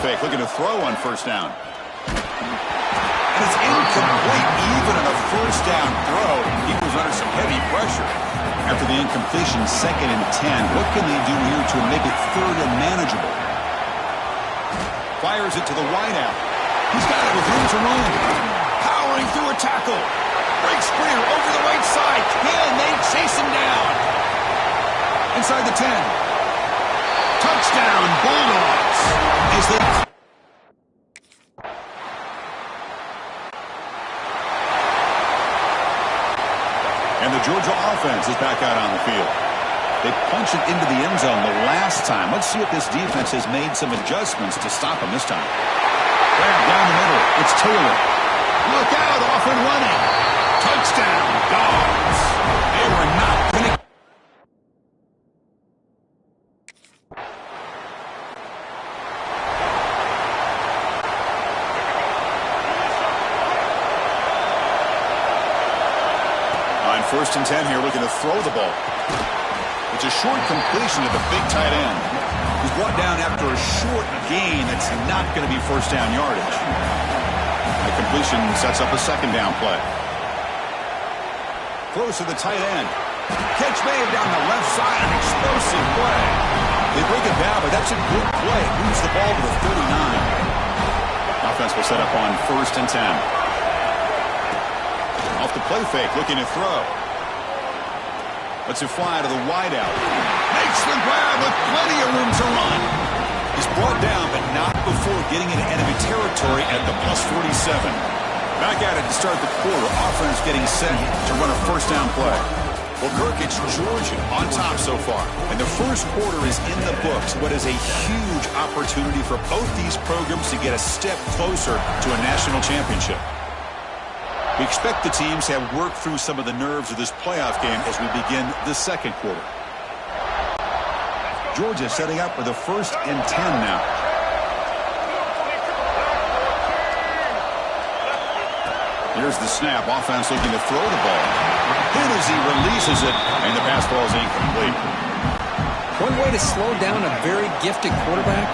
fake, looking to throw on first down. And it's incomplete. Even on a first down throw, he was under some heavy pressure. After the incompletion, 2nd and 10. What can they do here to make it 3rd and manageable? Fires it to the wideout. He's got it with room to run. Powering through a tackle. Breaks clear over the right side. Can they chase him down? Inside the 10. Touchdown, Bulldogs. As they... And the Georgia offense is back out on the field. They punch it into the end zone the last time. Let's see if this defense has made some adjustments to stop him this time. Grab down the middle. It's Taylor. Look out, off and running. Touchdown, Dogs. They were not going to... On 1st and 10 here, looking to throw the ball. It's a short completion to the big tight end. He's brought down after a short gain that's not going to be first down yardage. The completion sets up a 2nd down play. Close to the tight end. Catch made down the left side, an explosive play. They break it down, but that's a good play. Moves the ball to the 39. Offense will set up on 1st and 10. Off the play fake, looking to throw. Lets it fly to the wideout. Makes the grab with plenty of room to run. He's brought down, but not before getting into enemy territory at the +47. Back at it to start the quarter. Offense getting set to run a first down play. Well, Kirk, it's Georgia on top so far. And the first quarter is in the books. What is a huge opportunity for both these programs to get a step closer to a national championship. We expect the teams to have worked through some of the nerves of this playoff game as we begin the 2nd quarter. Georgia setting up with a 1st and 10 now. Here's the snap. Offense looking to throw the ball. Hit as he releases it, and the pass ball is incomplete. One way to slow down a very gifted quarterback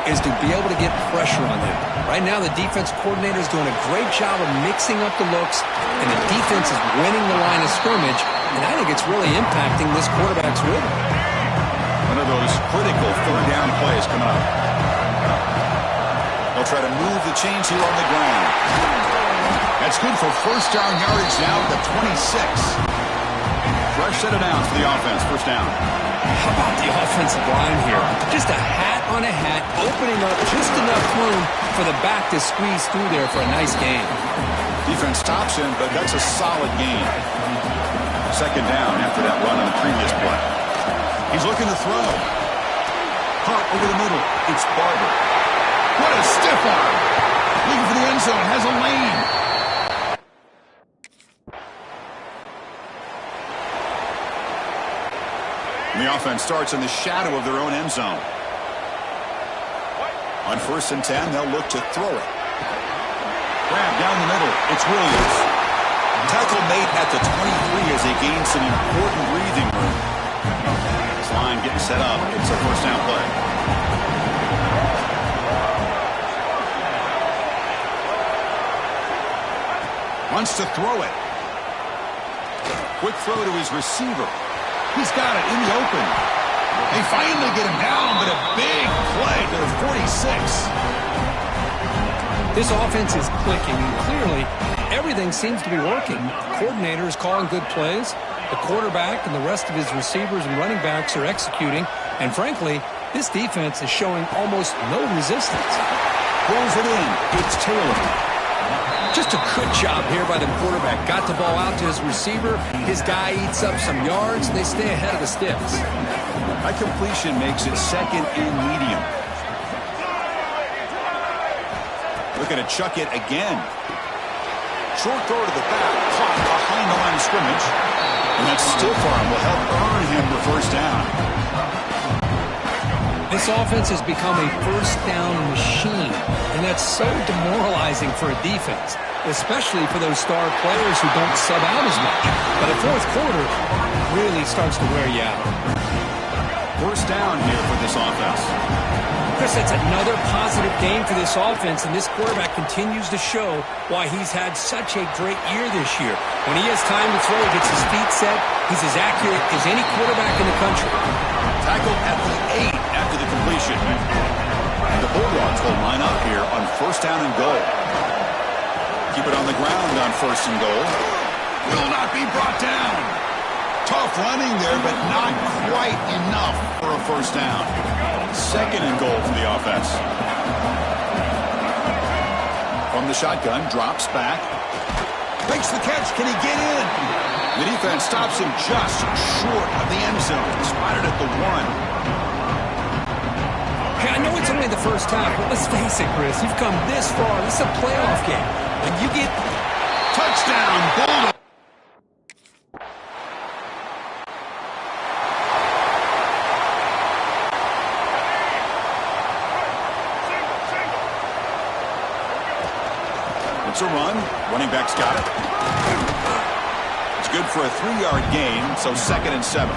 is to be able to get pressure on him. Right now, the defense coordinator is doing a great job of mixing up the looks, and the defense is winning the line of scrimmage, and I think it's really impacting this quarterback's rhythm. One of those critical 3rd down plays coming up. They'll try to move the chains here on the ground. That's good for first down yardage now at the 26. Fresh set of downs for the offense, first down. How about the offensive line here? Just a hat on a hat, opening up just enough room for the back to squeeze through there for a nice gain. Defense stops him, but that's a solid gain. 2nd down after that run on the previous play. He's looking to throw. Caught over the middle. It's Barber. What a stiff arm. Looking for the end zone. Has a lane. And the offense starts in the shadow of their own end zone. On 1st and 10, they'll look to throw it. Grab down the middle. It's Williams. Tackle made at the 23 as they gain some important breathing room. This line getting set up. It's a first down play. Wants to throw it. Quick throw to his receiver. He's got it in the open. They finally get him down, but a big play to the 46. This offense is clicking, and clearly everything seems to be working. The coordinator is calling good plays. The quarterback and the rest of his receivers and running backs are executing. And frankly, this defense is showing almost no resistance. Pulls it in. It's Taylor. Just a good job here by the quarterback. Got the ball out to his receiver. His guy eats up some yards, and they stay ahead of the sticks. That completion makes it 2nd and medium. Looking to chuck it again. Short throw to the back, caught behind the line of scrimmage. And that stiff arm will help earn him the first down. This offense has become a first down machine, and that's so demoralizing for a defense, especially for those star players who don't sub out as much. But the 4th quarter really starts to wear you out. First down here for this offense. Chris, that's another positive game for this offense, and this quarterback continues to show why he's had such a great year this year. When he has time to throw, he gets his feet set. He's as accurate as any quarterback in the country. Tackled at the 8 after the completion. And the Bulldogs will line up here on first down and goal. Keep it on the ground on first and goal. Will not be brought down. Tough running there, but not quite enough for a first down. Second and goal for the offense. From the shotgun, drops back. Makes the catch. Can he get in? The defense stops him just short of the end zone. Spotted at the 1. Hey, I know it's only the first half, but let's face it, Chris. You've come this far. This is a playoff game. When you get... Touchdown, Bulldogs. It's a run. Running back's got it. It's good for a 3-yard gain, so 2nd and 7.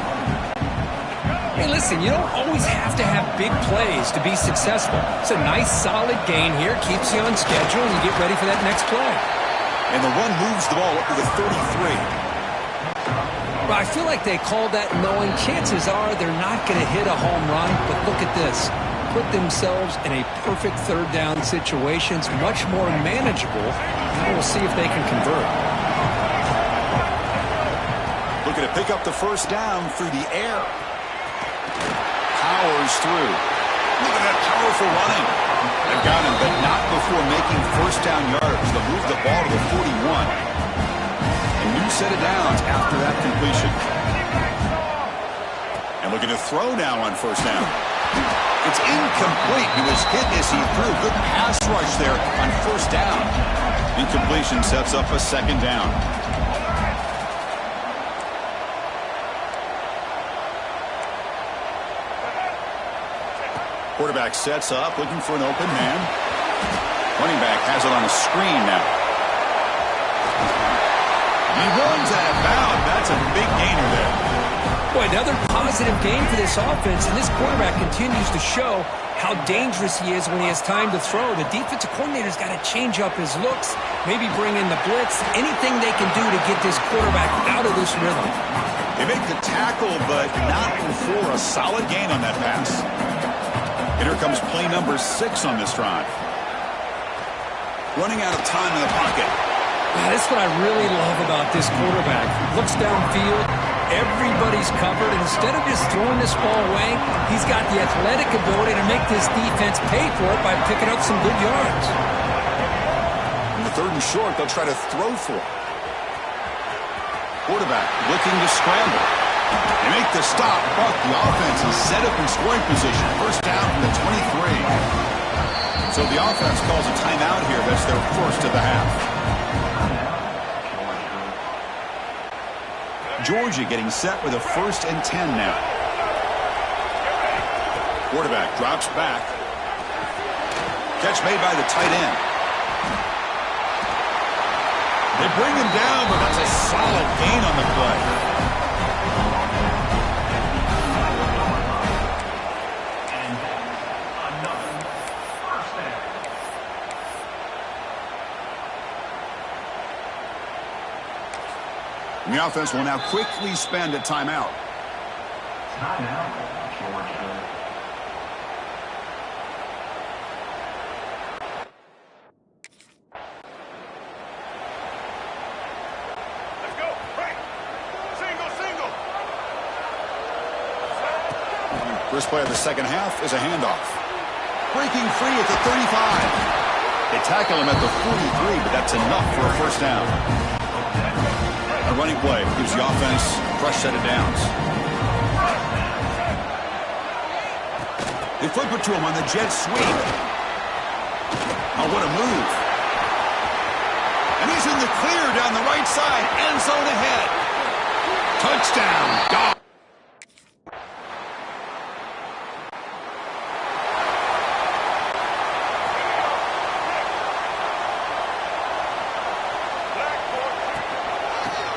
Hey, listen, you don't always have to have big plays to be successful. It's a nice, solid gain here. Keeps you on schedule, and you get ready for that next play. And the run moves the ball up to the 33. Well, I feel like they called that knowing chances are they're not going to hit a home run, but look at this. Put themselves in a perfect third down situation. It's much more manageable. We'll see if they can convert. Looking to pick up the first down through the air. Powers through. Look at that powerful running. They've got him, but not before making first down yards. They'll move the ball to the 41. A new set of downs after that completion. And looking to throw now on first down. It's incomplete. He was hit as he threw. Good pass rush there on first down. Incompletion sets up a second down. Quarterback sets up, looking for an open man. Running back has it on a screen now. He runs out of bounds. That's a big gainer there. Boy, another positive game for this offense, and this quarterback continues to show how dangerous he is when he has time to throw. The defensive coordinator's got to change up his looks, maybe bring in the blitz, anything they can do to get this quarterback out of this rhythm. They make the tackle, but not before a solid gain on that pass. And here comes play number 6 on this drive. Running out of time in the pocket. That's what I really love about this quarterback. Looks downfield. Everybody's covered. And instead of just throwing this ball away, he's got the athletic ability to make this defense pay for it by picking up some good yards. In the 3rd and short, they'll try to throw for it. Quarterback looking to scramble. They make the stop, but the offense is set up in scoring position. First down from the 23. So the offense calls a timeout here. That's their first of the half. Georgia getting set with a 1st and 10 now. Quarterback drops back. Catch made by the tight end. They bring him down, but that's a solid gain on the play. And the offense will now quickly spend a timeout. Timeout, Georgia. Let's go. Right. Single. First play of the second half is a handoff. Breaking free at the 35. They tackle him at the 43, but that's enough for a first down. A running play gives the offense a fresh set of downs. They flip it to him on the jet sweep. Oh, what a move. And he's in the clear down the right side. End zone ahead. Touchdown. Dog.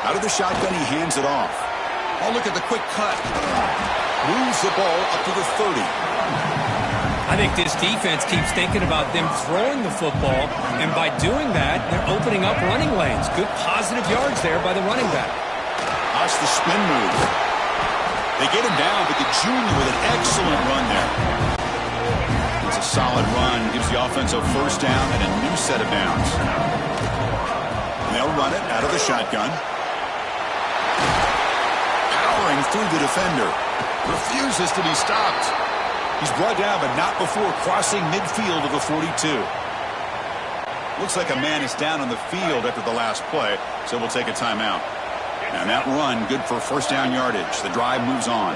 Out of the shotgun, he hands it off. Oh, look at the quick cut. Moves the ball up to the 30. I think this defense keeps thinking about them throwing the football, and by doing that, they're opening up running lanes. Good positive yards there by the running back. Watch the spin move. They get him down, but the junior with an excellent run there. It's a solid run. Gives the offense a first down and a new set of downs. And they'll run it out of the shotgun. Powering through the defender. Refuses to be stopped. He's brought down, but not before crossing midfield of the 42. Looks like a man is down on the field after the last play, so we'll take a timeout. And that run, good for first down yardage. The drive moves on.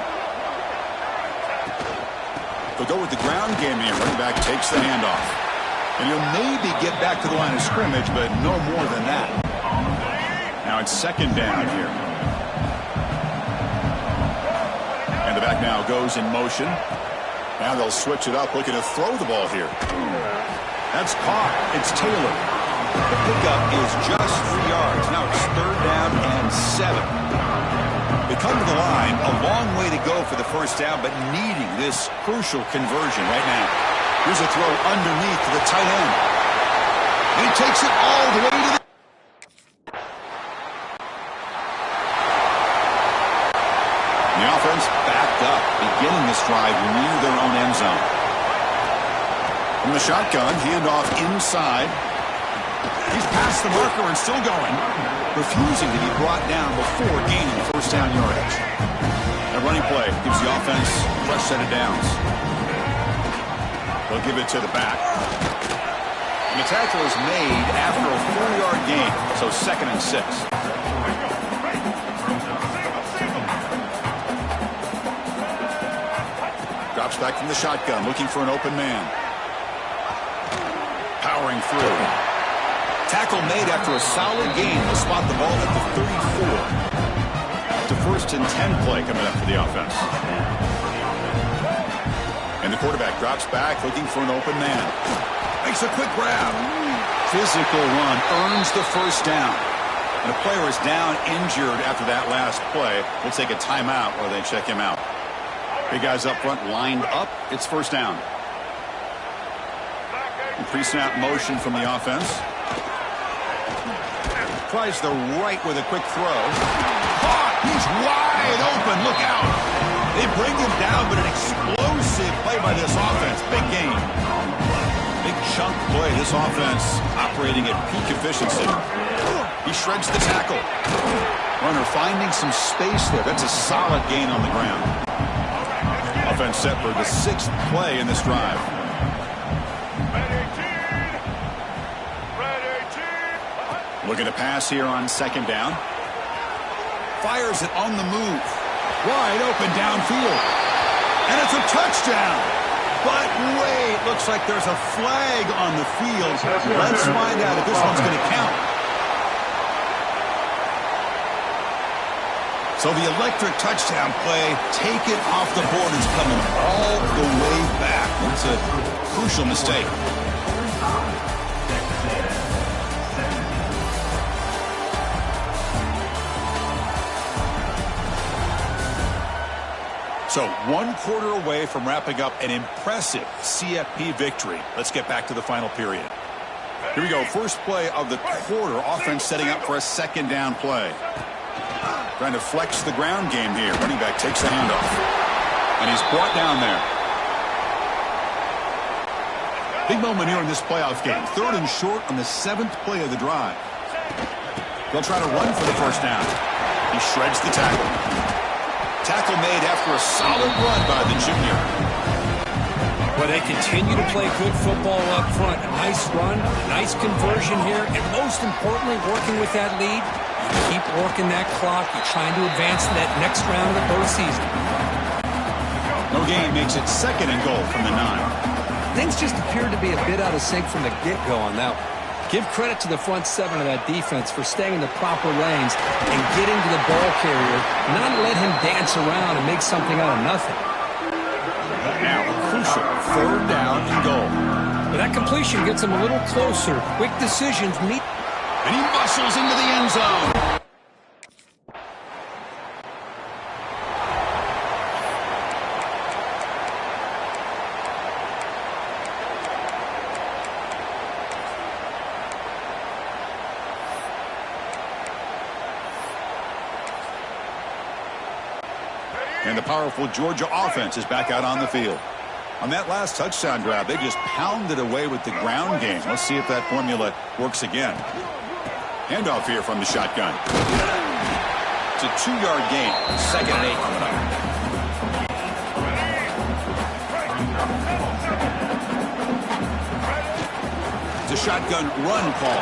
They'll go with the ground game here. Running back takes the handoff. And he'll maybe get back to the line of scrimmage, but no more than that. Now it's second down here. And the back now goes in motion. Now they'll switch it up, looking to throw the ball here. That's caught. It's Taylor. The pickup is just 3 yards. Now it's third down and 7. They come to the line, a long way to go for the first down, but needing this crucial conversion right now. Here's a throw underneath to the tight end. And he takes it all the way to the... The offense backed up, beginning this drive near their own end zone. From the shotgun, handoff inside. He's past the marker and still going, refusing to be brought down before gaining first down yardage. A running play gives the offense a fresh set of downs. They'll give it to the back. And the tackle is made after a 4-yard gain, so second and 6. Drops back from the shotgun, looking for an open man. Powering through. Tackle made after a solid gain. They'll spot the ball at the 34. It's a first and 10 play coming up for the offense. And the quarterback drops back, looking for an open man. Makes a quick grab. Physical run, earns the first down. And a player is down injured after that last play. We'll take a timeout while they check him out. Big guys up front lined up. It's first down. Pre-snap motion from the offense. Tries the right with a quick throw. Caught! He's wide open. Look out. They bring him down, but an explosive play by this offense. Big gain. Big chunk play. This offense operating at peak efficiency. He shreds the tackle. Runner finding some space there. That's a solid gain on the ground. Offense set for the 6th play in this drive. Looking to pass here on second down. Fires it on the move. Wide open downfield. And it's a touchdown. But wait, looks like there's a flag on the field. Let's find out if this one's going to count. So the electric touchdown play, take it off the board, is coming all the way back. It's a crucial mistake. So 1 quarter away from wrapping up an impressive CFP victory. Let's get back to the final period. Here we go. First play of the quarter. Offense setting up for a second down play. Trying to flex the ground game here. Running back takes the handoff. And he's brought down there. Big moment here in this playoff game. 3rd and short on the 7th play of the drive. They'll try to run for the first down. He shreds the tackle. Tackle made after a solid run by the junior. Well, they continue to play good football up front. A nice run, a nice conversion here, and most importantly, working with that lead, you keep working that clock. You're trying to advance to that next round of the postseason. No gain makes it second and goal from the 9. Things just appeared to be a bit out of sync from the get-go on that one. Give credit to the front 7 of that defense for staying in the proper lanes and getting to the ball carrier, not let him dance around and make something out of nothing. Now, crucial 3rd down and goal. But that completion gets him a little closer. Quick decisions meet. And he muscles into the end zone. And the powerful Georgia offense is back out on the field. On that last touchdown drive, they just pounded away with the ground game. Let's see if that formula works again. Handoff here from the shotgun. It's a 2-yard gain. 2nd and 8 coming up. It's a shotgun run call.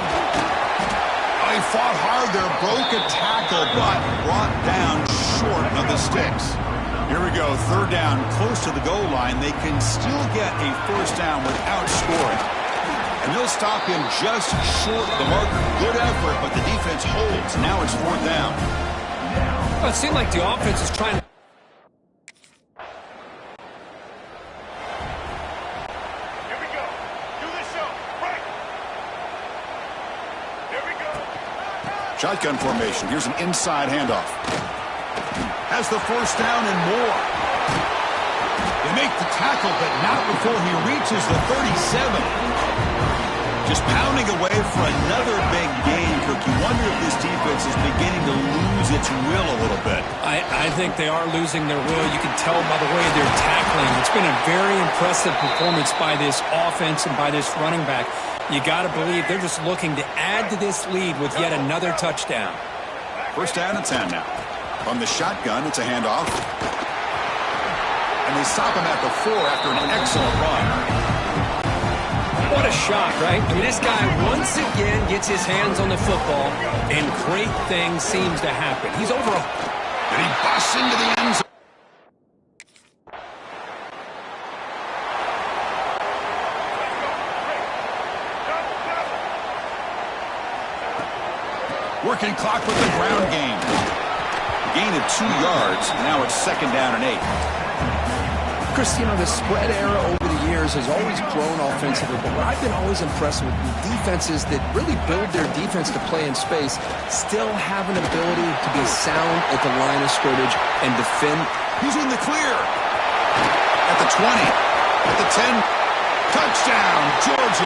Oh, he fought hard there, broke a tackle, but brought down short of the sticks. Here we go, 3rd down, close to the goal line. They can still get a 1st down without scoring. And they'll stop him just short of the marker. Good effort, but the defense holds. Now it's 4th down. Well, it seemed like the offense is trying to... Here we go. Do this show. Right. Here we go. Shotgun formation. Here's an inside handoff. Has the 1st down and more. They make the tackle, but not before he reaches the 37. Just pounding away for another big gain, Kirk. You wonder if this defense is beginning to lose its will a little bit. I think they are losing their will. You can tell by the way they're tackling. It's been a very impressive performance by this offense and by this running back. You got to believe they're just looking to add to this lead with yet another touchdown. 1st down and 10 now. From the shotgun, it's a handoff. And they stop him at the 4 after an excellent run. What a shot, right? I mean, this guy once again gets his hands on the football, and great things seems to happen. He's over a... And he busts into the end zone. Working clock with the ground game. Gain of 2 yards. Now it's 2nd down and 8. Chris, you know, the spread era over the years has always grown offensively, but what I've been always impressed with defenses that really build their defense to play in space still have an ability to be sound at the line of scrimmage and defend. He's in the clear. At the 20. At the 10. Touchdown, Georgia.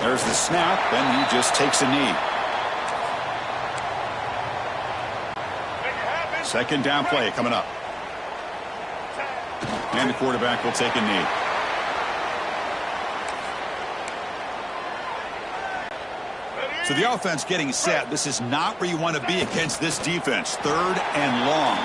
There's the snap, and he just takes a knee. 2nd down play coming up. And the quarterback will take a knee. So the offense getting set. This is not where you want to be against this defense. 3rd and long.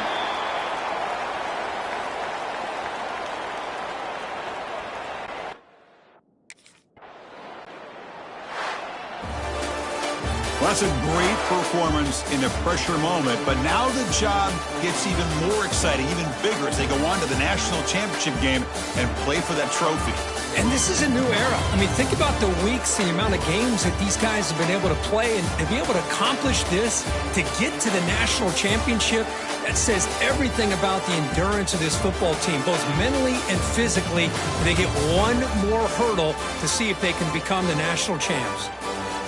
Well, that's a great performance in a pressure moment, but now the job gets even more exciting, even bigger as they go on to the national championship game and play for that trophy. And this is a new era. I mean, think about the weeks, the amount of games that these guys have been able to play, and to be able to accomplish this, to get to the national championship, that says everything about the endurance of this football team, both mentally and physically. They get one more hurdle to see if they can become the national champs.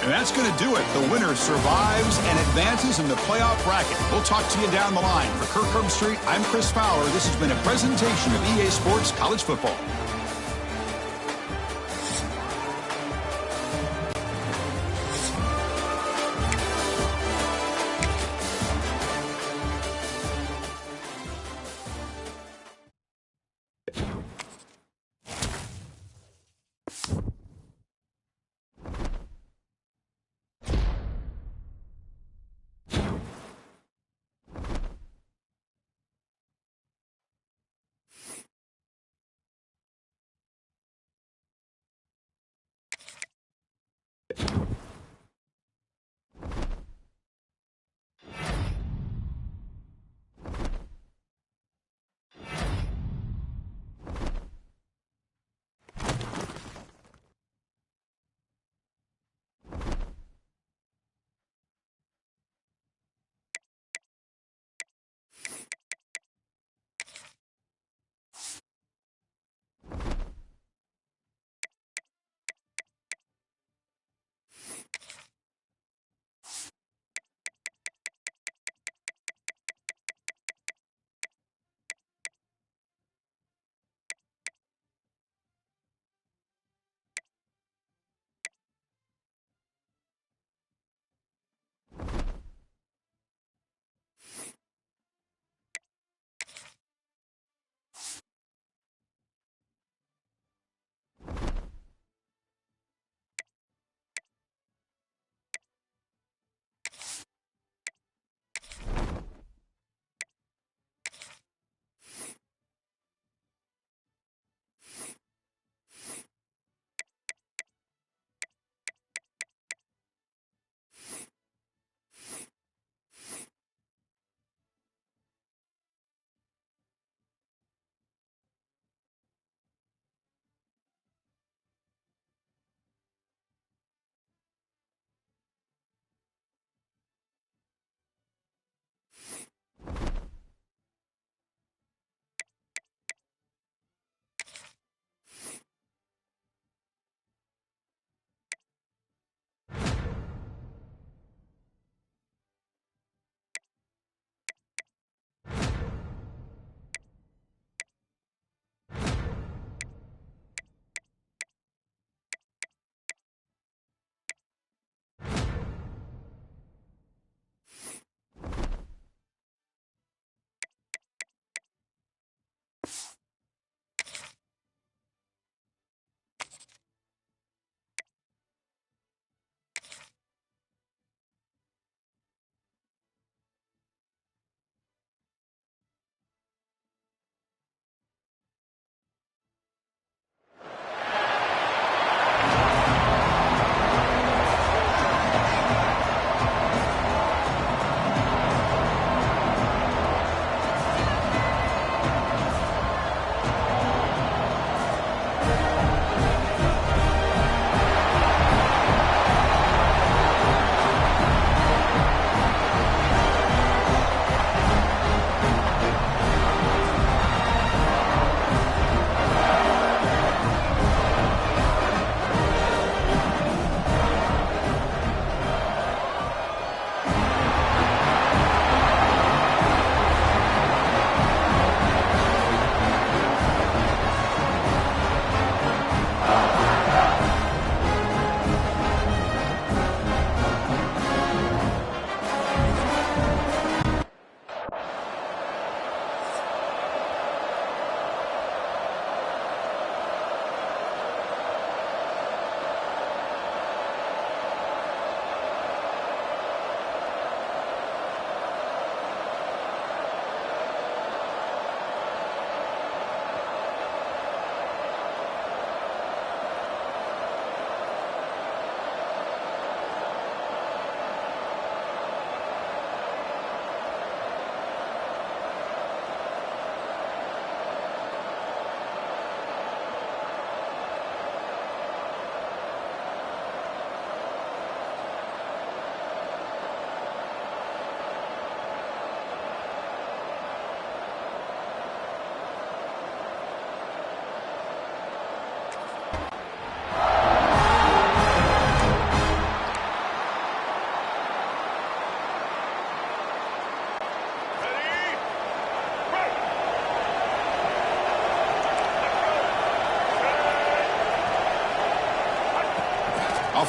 And that's going to do it. The winner survives and advances in the playoff bracket. We'll talk to you down the line. For Kirk Herbstreit, I'm Chris Fowler. This has been a presentation of EA Sports College Football.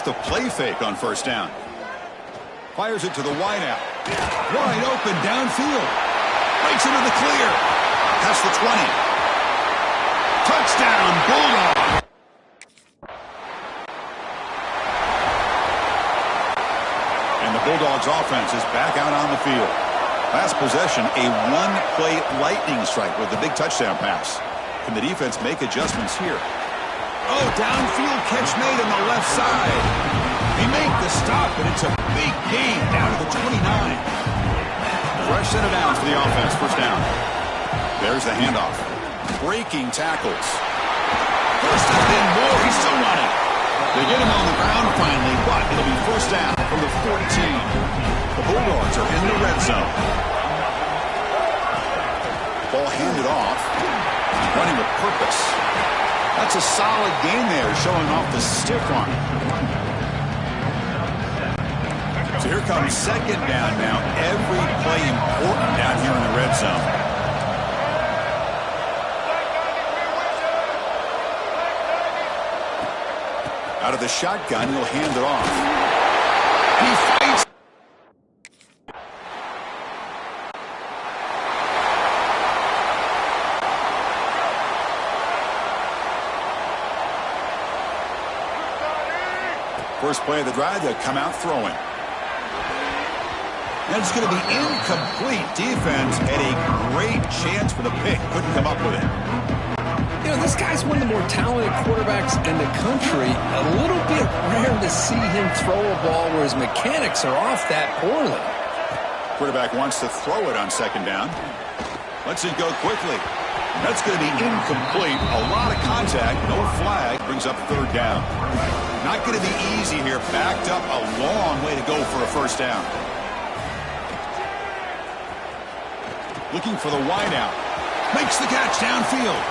off the play fake on first down. Fires it to the wideout. Wide open downfield. Breaks into the clear. Past the 20. Touchdown, Bulldog. And the Bulldogs offense is back out on the field. Last possession, a one-play lightning strike with the big touchdown pass. Can the defense make adjustments here? Oh, downfield catch made on the left side. They make the stop, and it's a big gain down to the 29. Fresh set of downs for the offense. First down. There's the handoff. Breaking tackles. First and 10 more. He's still running. They get him on the ground finally, but it'll be first down from the 14. The Bulldogs are in the red zone. Ball handed off. Running with purpose. That's a solid gain there, showing off the stiff arm. So here comes second down now. Every play important down here in the red zone. Out of the shotgun, he'll hand it off. He fights. First play of the drive, they'll come out throwing. That's going to be incomplete. Defense had a great chance for the pick. Couldn't come up with it. You know, this guy's one of the more talented quarterbacks in the country. A little bit rare to see him throw a ball where his mechanics are off that poorly. Quarterback wants to throw it on second down. Lets it go quickly. That's going to be incomplete. A lot of contact. No flag. Brings up third down. Not going to be easy here. Backed up a long way to go for a first down. Looking for the wideout. Makes the catch downfield.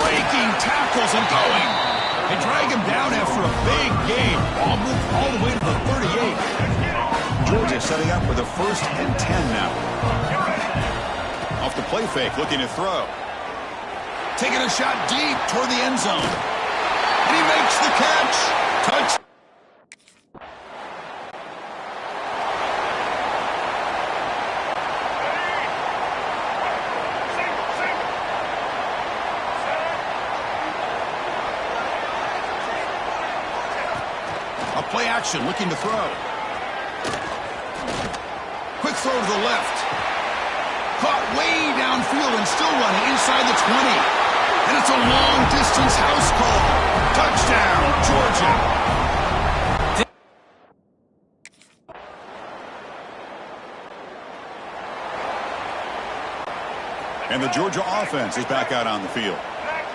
Breaking tackles and going. They drag him down after a big gain. Ball moved all the way to the 38. Georgia setting up with a first and 10 now. Off the play fake, looking to throw. Taking a shot deep toward the end zone. And he makes the catch. Touch. A play action, looking to throw. Quick throw to the left. Caught way downfield and still running inside the 20. And it's a long-distance house call. Touchdown, Georgia. And the Georgia offense is back out on the field.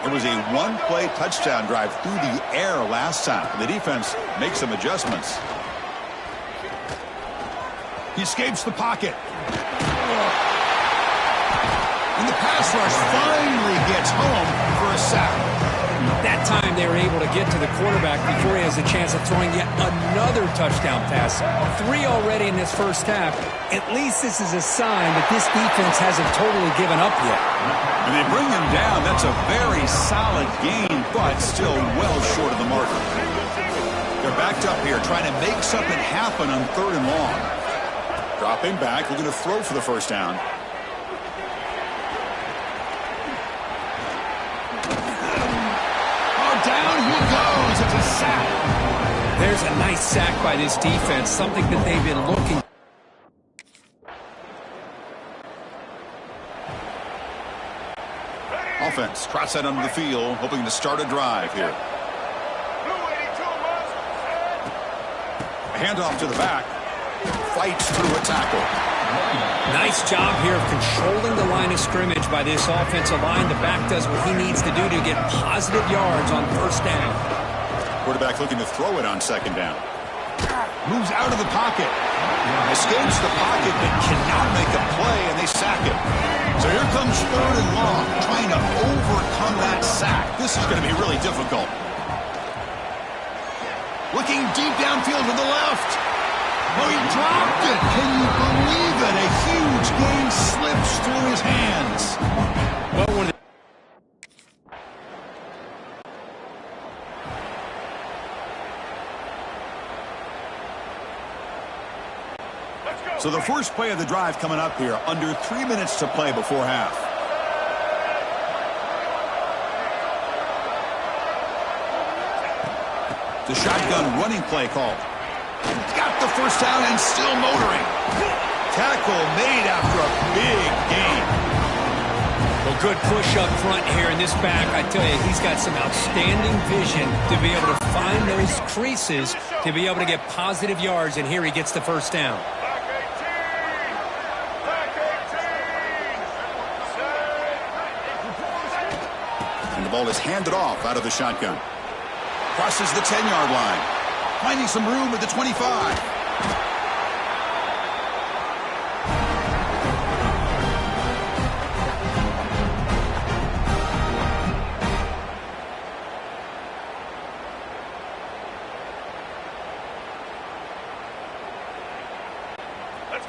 It was a one-play touchdown drive through the air last time. The defense makes some adjustments. He escapes the pocket. And the pass rush finally gets home for a sack. That time they were able to get to the quarterback before he has a chance of throwing yet another touchdown pass. 3 already in this first half. At least this is a sign that this defense hasn't totally given up yet. And they bring him down. That's a very solid gain, but still well short of the marker. They're backed up here trying to make something happen on third and long. Dropping back, looking to throw for the first down. Down he goes. It's a sack. There's a nice sack by this defense, something that they've been looking. Offense trots that under the field, hoping to start a drive here. A handoff to the back. Fights through a tackle. Nice job here of controlling the line of scrimmage by this offensive line. The back does what he needs to do to get positive yards on first down. Quarterback looking to throw it on second down. Moves out of the pocket. Escapes the pocket but cannot make a play, and they sack him. So here comes third and long, trying to overcome that sack. This is going to be really difficult. Looking deep downfield to the left. Oh, he dropped it. Can you believe it? A huge gain slips through his hands. Well, one of the So the first play of the drive coming up here, under 3 minutes to play before half. The shotgun running play called. Got the first down and still motoring. Tackle made after a big gain. Well, good push up front here in this back. I tell you, he's got some outstanding vision to be able to find those creases, to be able to get positive yards, and here he gets the first down. And the ball is handed off out of the shotgun. Crosses the 10-yard line. Finding some room at the 25.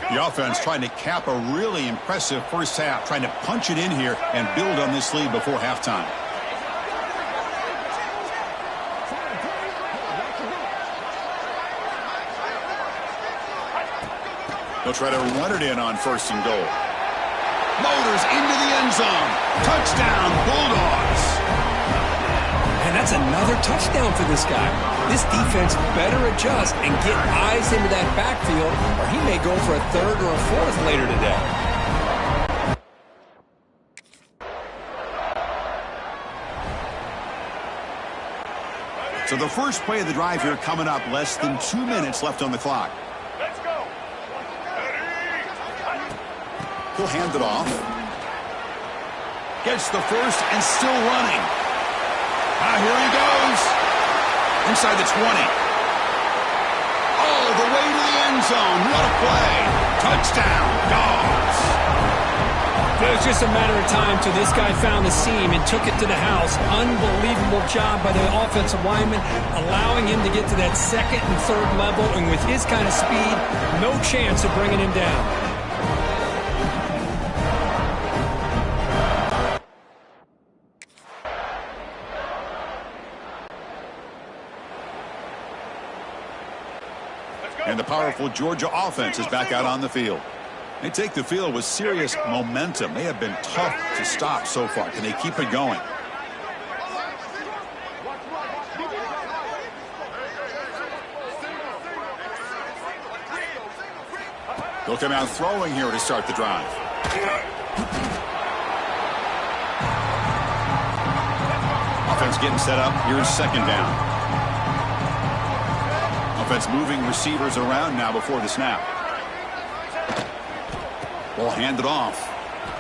The offense trying to cap a really impressive first half, trying to punch it in here and build on this lead before halftime. They'll try to run it in on first and goal. Motors into the end zone. Touchdown, Bulldogs. And that's another touchdown for this guy. This defense better adjust and get eyes into that backfield, or he may go for a third or a fourth later today. So the first play of the drive here coming up, less than 2 minutes left on the clock. Let's go. He'll hand it off. Gets the first and still running. Here he goes. Inside the 20. All the way to the end zone. What a play. Touchdown, Dogs. It was just a matter of time till this guy found the seam and took it to the house. Unbelievable job by the offensive lineman, allowing him to get to that second and third level, and with his kind of speed, no chance of bringing him down. And the powerful Georgia offense is back out on the field. They take the field with serious momentum. They have been tough to stop so far. Can they keep it going? They'll come out throwing here to start the drive. Offense getting set up. Here's second down. Offense moving receivers around now before the snap. Ball handed off.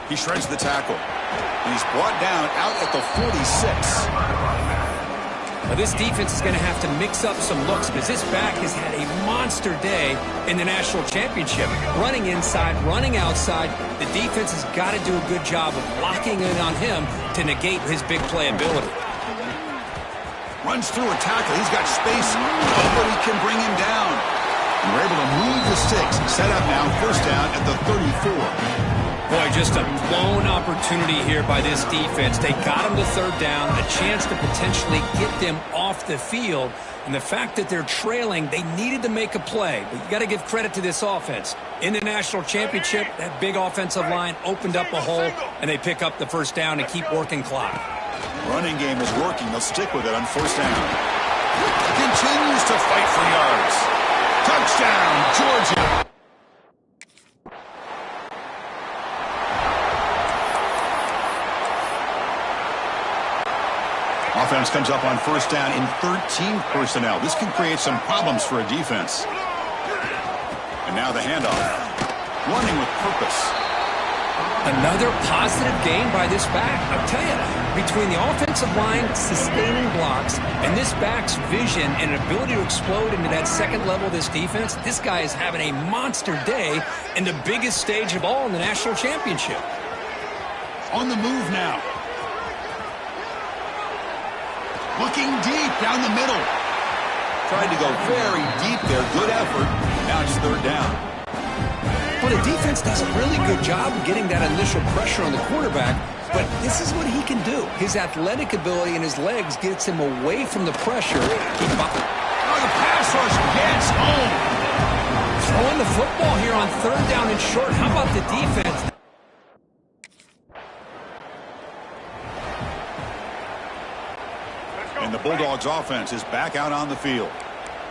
He shreds the tackle. And he's brought down out at the 46. Now this defense is going to have to mix up some looks because this back has had a monster day in the national championship. Running inside, running outside. The defense has got to do a good job of locking in on him to negate his big play ability. Runs through a tackle. He's got space. Nobody can bring him down. And we're able to move the sticks. Set up now, first down at the 34. Boy, just a blown opportunity here by this defense. They got him to third down, a chance to potentially get them off the field. And the fact that they're trailing, they needed to make a play. But you got to give credit to this offense. In the national championship, that big offensive line opened up a hole, and they pick up the first down and keep working clock. Running game is working. They'll stick with it on first down. Continues to fight for yards. Touchdown, Georgia. Offense comes up on first down in 13 personnel. This can create some problems for a defense. And now the handoff. Running with purpose. Another positive gain by this back. I'll tell you, between the offensive line sustaining blocks and this back's vision and ability to explode into that second level of this defense, this guy is having a monster day in the biggest stage of all in the national championship. On the move now. Looking deep down the middle. Tried to go very deep there. Good effort. Now it's third down. Well, the defense does a really good job of getting that initial pressure on the quarterback, but this is what he can do. His athletic ability and his legs gets him away from the pressure. The pass rush gets home. throwing the football here on 3rd down and short. How about the defense? And the Bulldogs offense is back out on the field.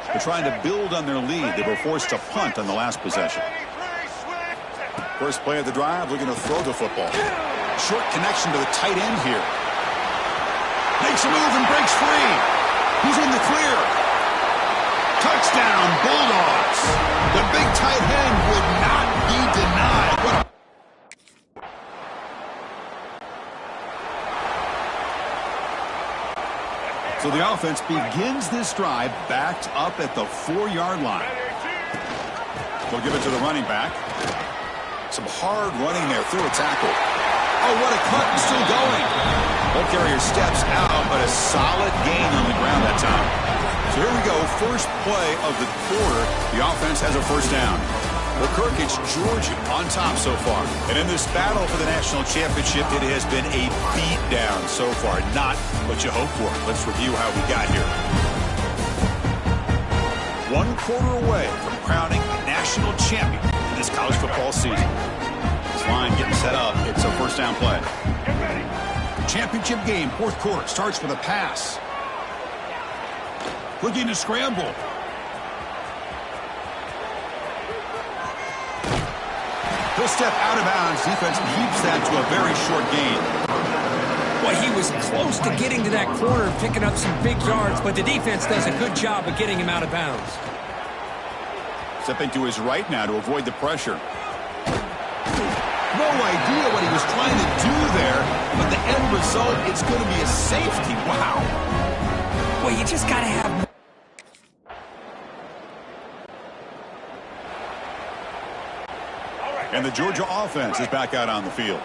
They're trying to build on their lead. They were forced to punt on the last possession. First play of the drive, looking to throw the football. Short connection to the tight end here. Makes a move and breaks free. He's in the clear. Touchdown, Bulldogs. The big tight end would not be denied. What a So the offense begins this drive backed up at the 4-yard line. They'll give it to the running back. Some hard running there through a tackle. Oh, what a cut, and still going. Ball carrier steps out, but a solid gain on the ground that time. So here we go, first play of the quarter. The offense has a first down. Well, Kirk, it's Georgia on top so far. And in this battle for the national championship, it has been a beatdown so far. Not what you hoped for. Let's review how we got here. 1 quarter away from crowning a national champion in this college football season. This line getting set up. It's a first down play. Championship game, 4th quarter. Starts with a pass. Looking to scramble. He'll step out of bounds. Defense keeps that to a very short gain. Well, he was close to getting to that corner and picking up some big yards, but the defense does a good job of getting him out of bounds. Stepping to his right now to avoid the pressure. No idea what he was trying to do there, but the end result, it's going to be a safety. Wow. Well, you just got to have... And the Georgia offense is back out on the field.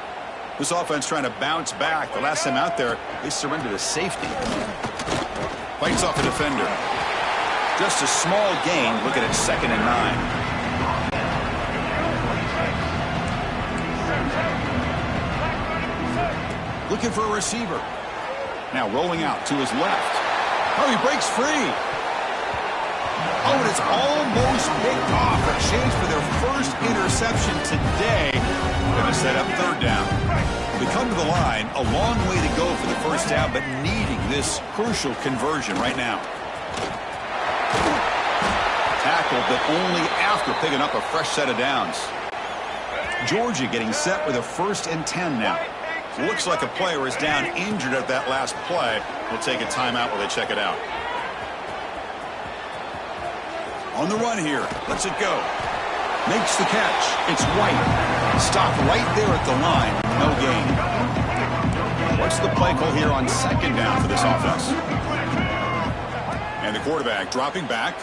This offense trying to bounce back. The last time out there, they surrendered a safety. Fights off a defender. Just a small gain. Looking at 2nd and 9. Looking for a receiver. Now rolling out to his left. Oh, he breaks free. Oh, and it's almost picked off. A chance for their first interception today. Going to set up 3rd down. They come to the line, a long way to go for the first down, but needing this crucial conversion right now. Tackled, but only after picking up a fresh set of downs. Georgia getting set with a 1st and 10 now. Looks like a player is down injured at that last play. We'll take a timeout while they check it out. On the run here. Lets it go. Makes the catch. It's White. Stopped right there at the line. No gain. What's the play call here on 2nd down for this offense? And the quarterback dropping back.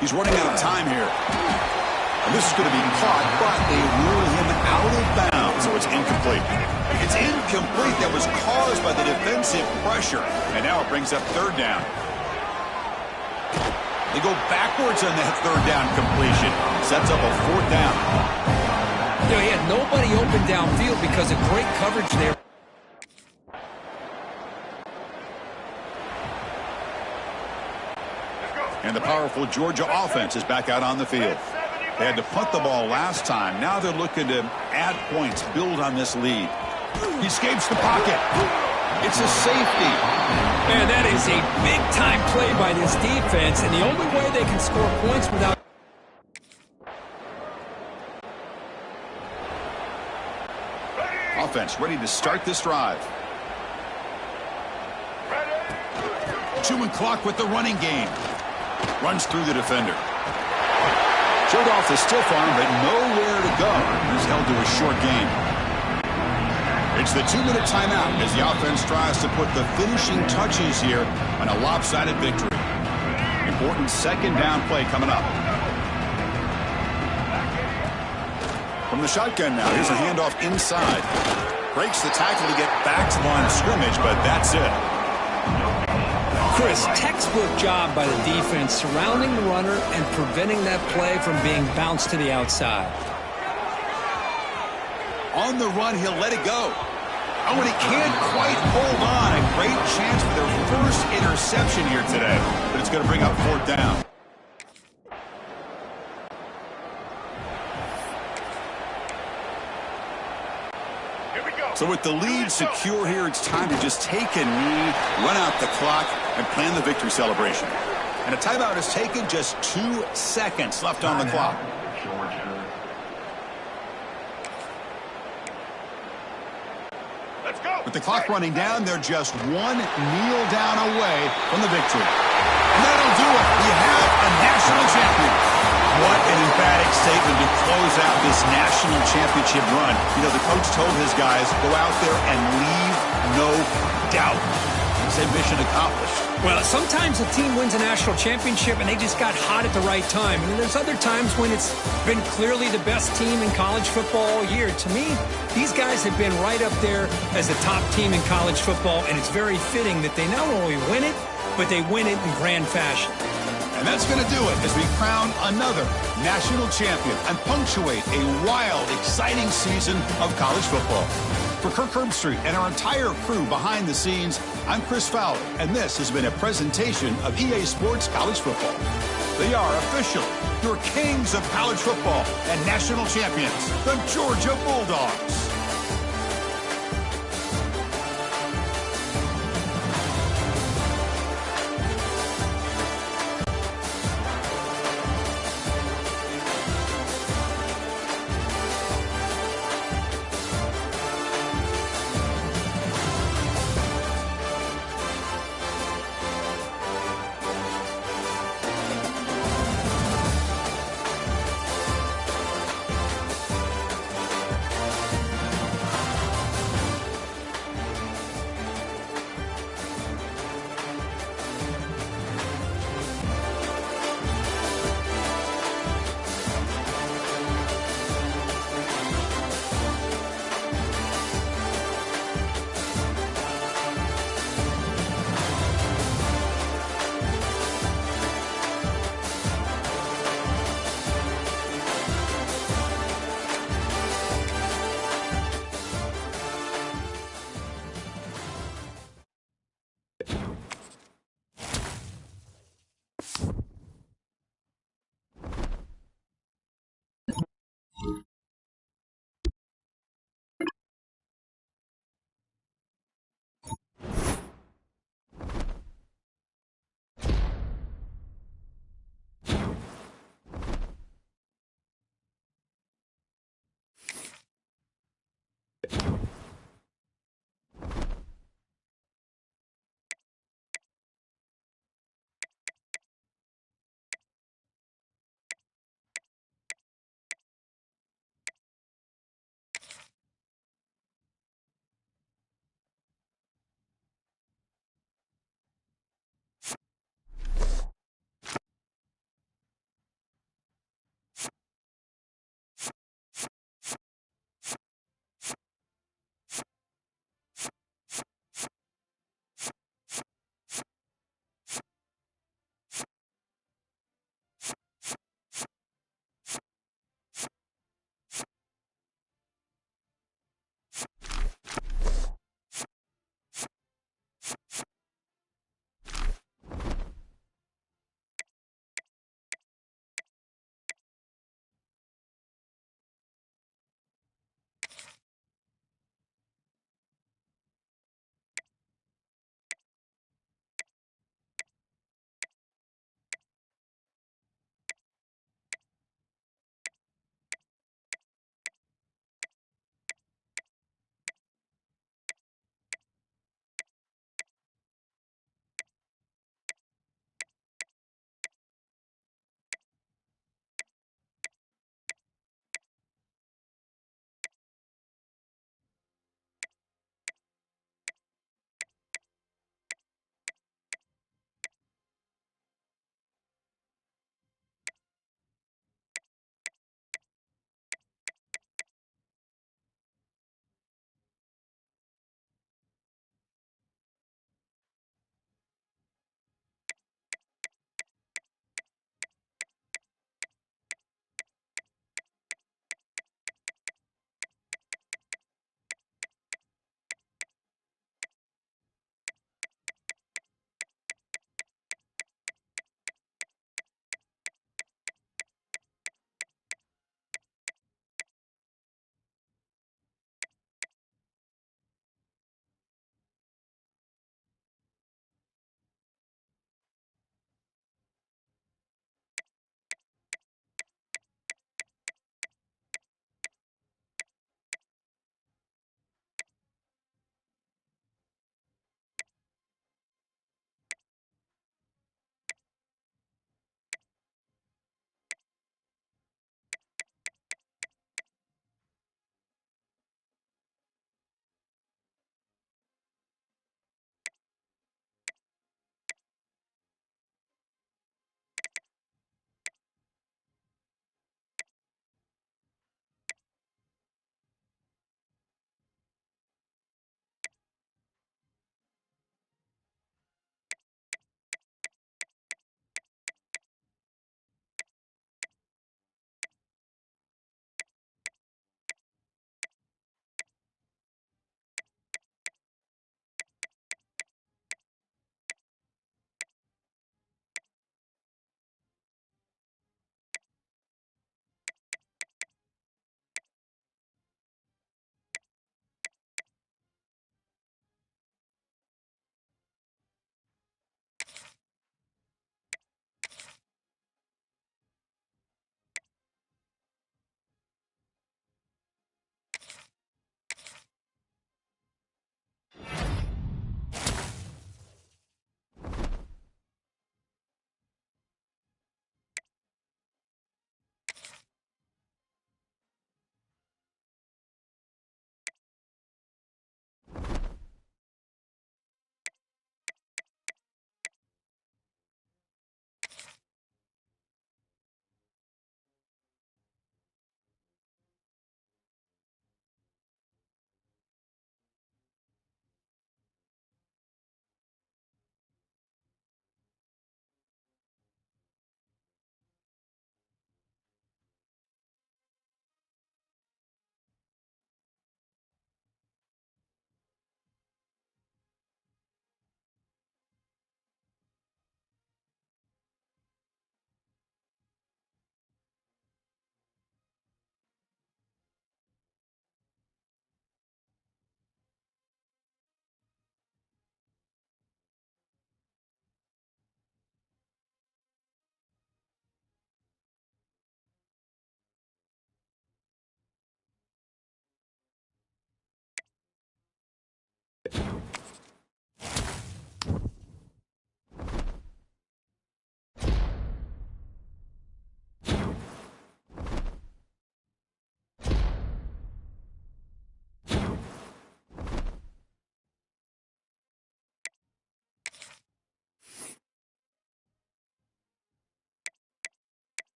He's running out of time here. And this is going to be caught, but they rule him out of bounds, so it's incomplete. It's incomplete. That was caused by the defensive pressure. And now it brings up 3rd down. They go backwards on that 3rd down completion. Sets up a 4th down. You know, he had nobody open downfield because of great coverage there. And the powerful Georgia offense is back out on the field. They had to punt the ball last time. Now they're looking to add points, build on this lead. He escapes the pocket. It's a safety. Man, that is a big-time play by this defense, and the only way they can score points without... Offense ready to start this drive. 2 and clock with the running game. Runs through the defender. Showed off the stiff arm, but nowhere to go. He's held to a short gain. It's the 2-minute timeout as the offense tries to put the finishing touches here on a lopsided victory. Important 2nd down play coming up. From the shotgun now, here's a handoff inside. Breaks the tackle to get back to the line of scrimmage, but that's it. Chris, textbook job by the defense surrounding the runner and preventing that play from being bounced to the outside. On the run, he'll let it go. Oh, and he can't quite hold on. A great chance for their first interception here today, but it's going to bring up 4th down. So with the lead secure here, it's time to just take a knee, run out the clock, and plan the victory celebration. And a timeout is taken, just 2 seconds left on the clock. Georgia. Let's go. With the clock running down, they're just one kneel down away from the victory. And that'll do it. We have a national champion. What an emphatic statement to close out this national championship run. You know, the coach told his guys, go out there and leave no doubt. He said mission accomplished. Well, sometimes a team wins a national championship and they just got hot at the right time. And then there's other times when it's been clearly the best team in college football all year. To me, these guys have been right up there as the top team in college football, and it's very fitting that they not only win it, but they win it in grand fashion. And that's going to do it as we crown another national champion and punctuate a wild, exciting season of college football. For Kirk Herbstreit and our entire crew behind the scenes, I'm Chris Fowler, and this has been a presentation of EA Sports College Football. They are officially your kings of college football and national champions, the Georgia Bulldogs.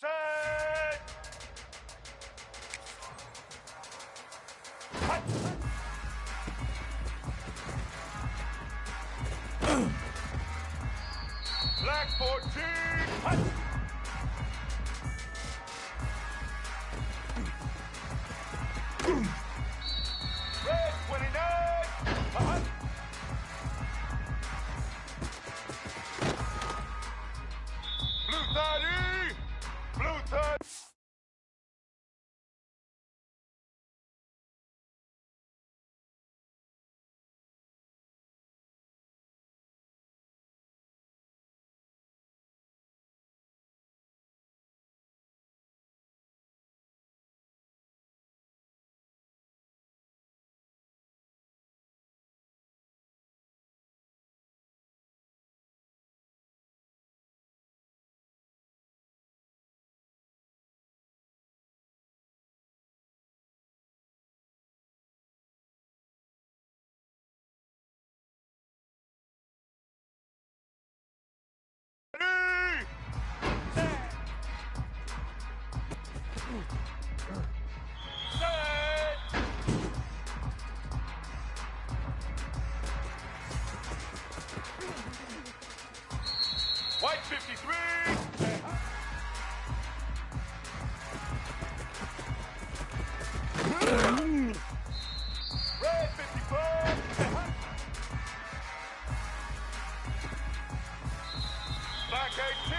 Set. Hut. Black 14. Hut. Red 29. Hut. Blue 30. Blue 30. White 53. Red 54. Black 18.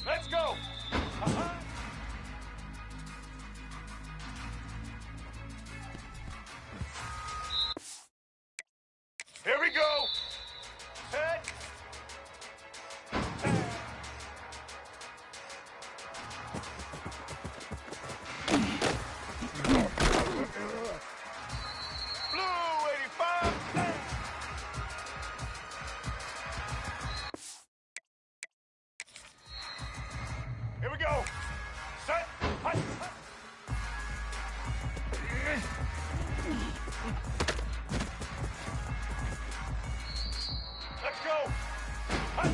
Let's go. Here we go. Set. Blue 85. Here we go. Set. Hut. Let's go. Hut.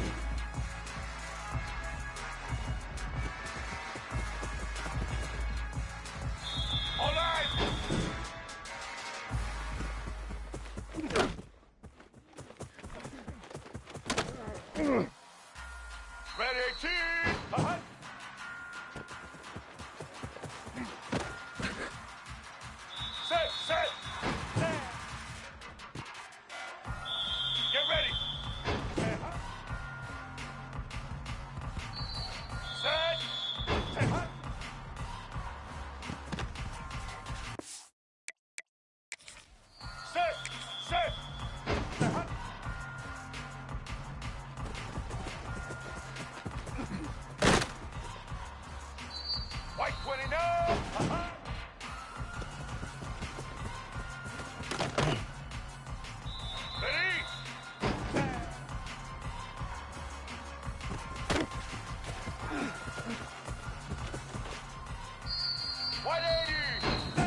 All right. Red 18. Hut. Set. Set. Get ready. Set. Set. Set. Set. White 29. Ready? White 80.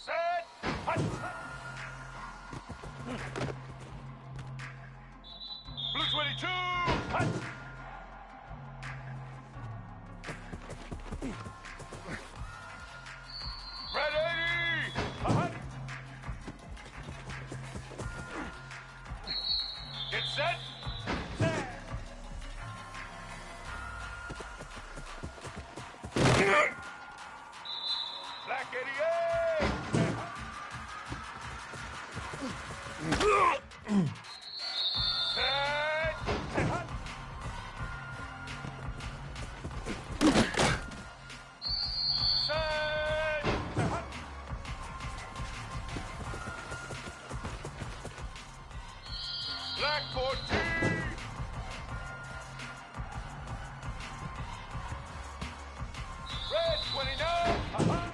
Set. Hut. Blue 22. Hut. Red 80. Hut. Get set. Black 88. Set. Set. Black 14. Red 29.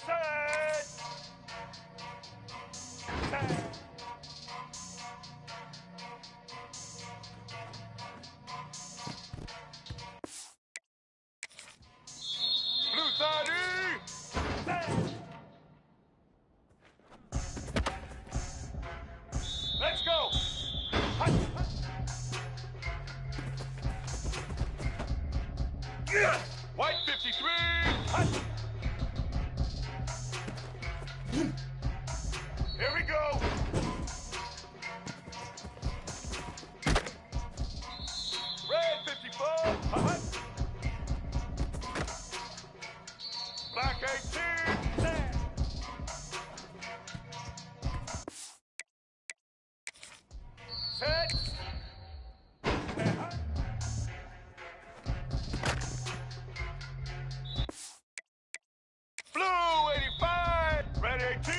Set! Set! Blue 30! Set! Let's go! Hut, hut. Yeah. White 53! Hut. Here we go! Red 54! Hut. Black 18! Set! Set! Blue 85! Red 18!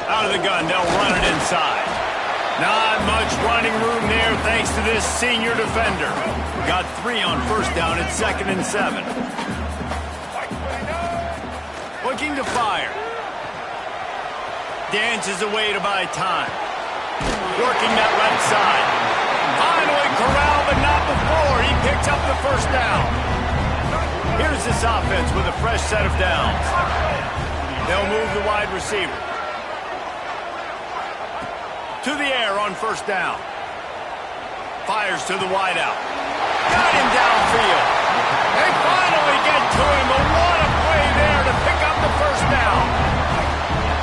Out of the gun, they'll run it inside. Not much running room there thanks to this senior defender. Got 3 on first down at 2nd and 7. Looking to fire. Dances away to buy time. Working that right side. Finally corralled, but not before. He picks up the first down. Here's this offense with a fresh set of downs. They'll move the wide receiver. To the air on first down. Fires to the wideout. Got him downfield. They finally get to him, but what a play there to pick up the first down.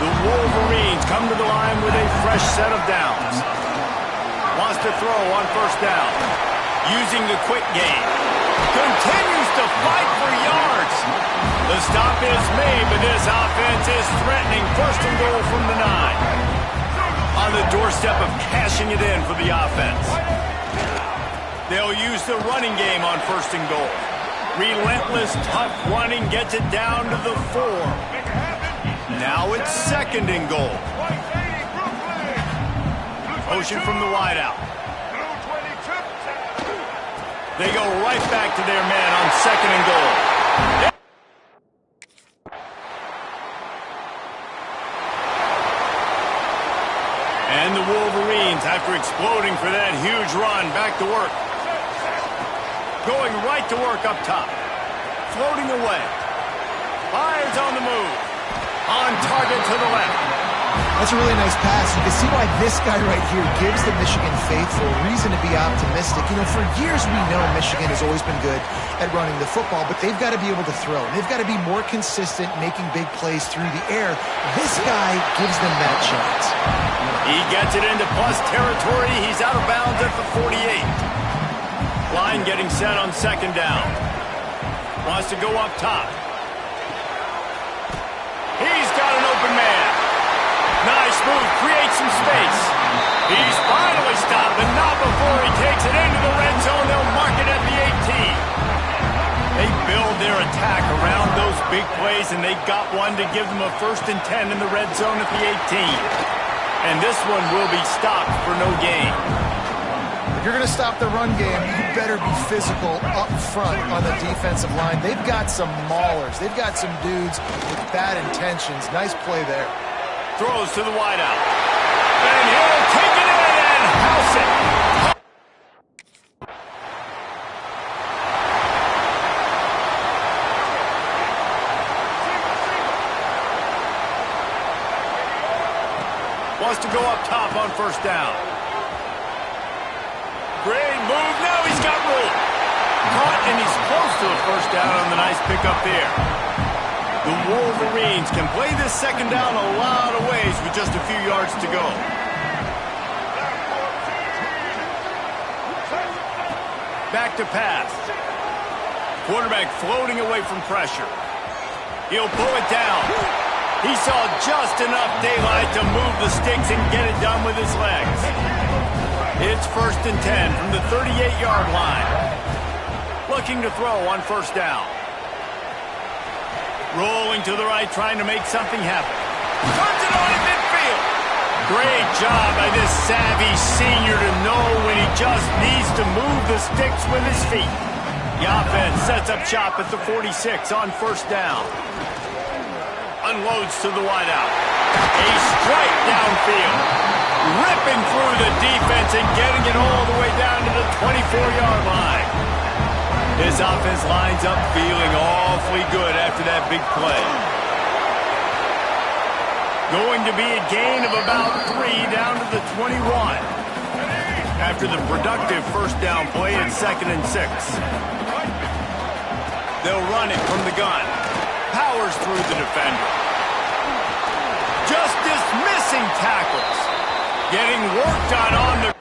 The Wolverines come to the line with a fresh set of downs. Wants to throw on first down. Using the quick game. Continues to fight for yards. The stop is made, but this offense is threatening. First and goal from the 9. On the doorstep of cashing it in for the offense. They'll use the running game on first and goal. Relentless, tough running gets it down to the 4. Now it's second and goal. Motion from the wideout. They go right back to their man on second and goal. And the Wolverines, after exploding for that huge run, back to work. Going right to work up top. Floating away. Fires on the move. On target to the left. That's a really nice pass. You can see why this guy right here gives the Michigan faithful reason to be optimistic. You know, for years we know Michigan has always been good at running the football, but they've got to be able to throw. They've got to be more consistent making big plays through the air. This guy gives them that chance. He gets it into plus territory. He's out of bounds at the 48. Line getting set on second down. Wants to go up top. He's got an open man. Nice move, creates some space. He's finally stopped, but not before he takes it into the red zone. They'll mark it at the 18. They build their attack around those big plays, and they got one to give them a 1st and 10 in the red zone at the 18. And this one will be stopped for no gain. If you're going to stop the run game, you better be physical up front on the defensive line. They've got some maulers. They've got some dudes with bad intentions. Nice play there. Throws to the wideout. And he'll take it in and house it. Wants to go up top on first down. Great move. Now he's got room. Caught, and he's close to the first down on the nice pickup there. The Wolverines can play this second down a lot of ways with just a few yards to go. Back to pass. Quarterback floating away from pressure. He'll pull it down. He saw just enough daylight to move the sticks and get it done with his legs. It's 1st and 10 from the 38-yard line. Looking to throw on first down. Rolling to the right, trying to make something happen. Turns it on in midfield. Great job by this savvy senior to know when he just needs to move the sticks with his feet. The offense sets up shop at the 46 on first down. Unloads to the wideout. A strike downfield. Ripping through the defense and getting it all the way down to the 24-yard line. His offense lines up feeling awfully good after that big play. Going to be a gain of about 3 down to the 21. After the productive first down play at 2nd and 6. They'll run it from the gun. Powers through the defender. Just dismissing tackles. Getting work done on the...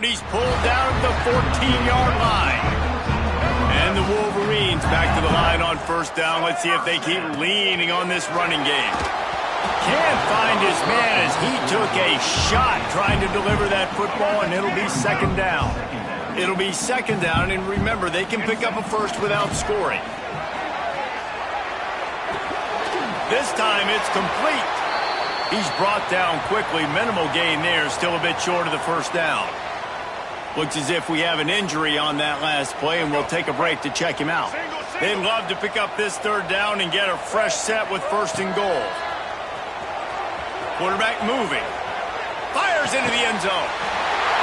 He's pulled down at the 14-yard line. And the Wolverines back to the line on first down. Let's see if they keep leaning on this running game. Can't find his man as he took a shot trying to deliver that football, and it'll be second down. It'll be second down, and remember, they can pick up a first without scoring. This time it's complete. He's brought down quickly. Minimal gain there, still a bit short of the first down. Looks as if we have an injury on that last play, and we'll take a break to check him out. They'd love to pick up this third down and get a fresh set with first and goal. Quarterback moving. Fires into the end zone.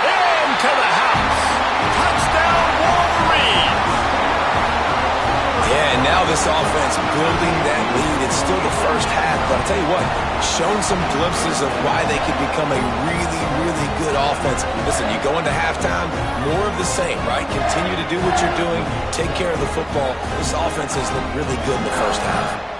Into the house. Touchdown, Wolverines. Yeah, and now this offense building that lead. It's still the first half, but I'll tell you what, shown some glimpses of why they could become a really, really good offense. Listen, you go into halftime, more of the same, right? Continue to do what you're doing, take care of the football. This offense has looked really good in the first half.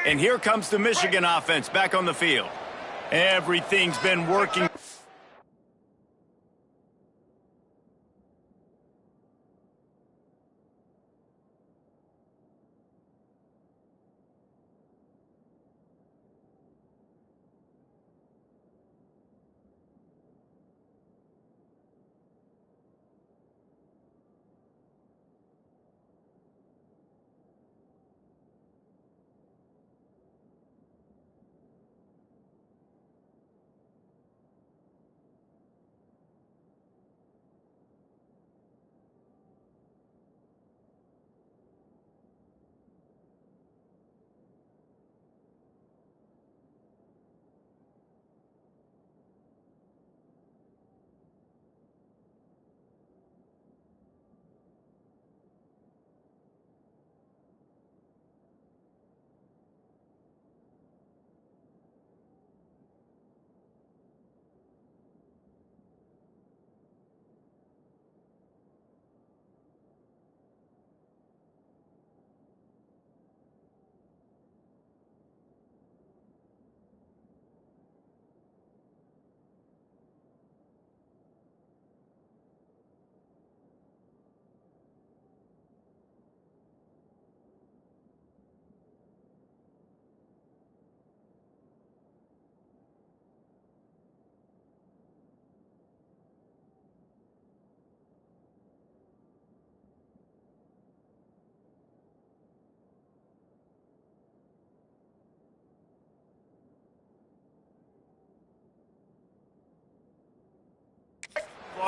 And here comes the Michigan offense back on the field. Everything's been working.